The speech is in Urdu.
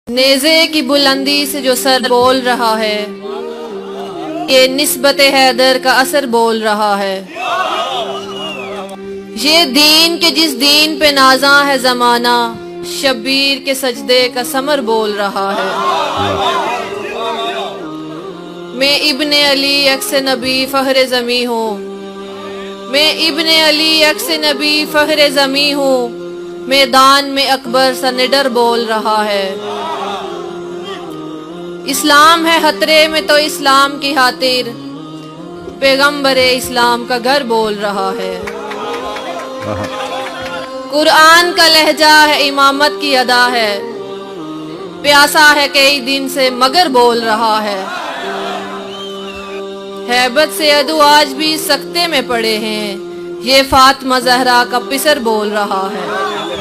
نیزے کی بلندی سے جو سر بول رہا ہے، یہ نسبت حیدر کا اثر بول رہا ہے۔ یہ دین کے جس دین پہ نازاں ہے زمانہ، شبیر کے سجدے کا ثمر بول رہا ہے۔ میں ابن علی عکس نبی فخر زمیں ہوں، میں ابن علی عکس نبی فخر زمیں ہوں، میدان میں اکبر سا نڈر بول رہا ہے۔ اسلام ہے خطرے میں تو اسلام کی خاطر، پیغمبر اسلام کا گھر بول رہا ہے۔ قرآن کا لہجہ ہے، امامت کی ادا ہے، پیاسا ہے کئی دن سے مگر بول رہا ہے۔ ہیبت سے عدو آج بھی سکتے میں پڑے ہیں، یہ فاطمہ زہرا کا پسر بول رہا ہے۔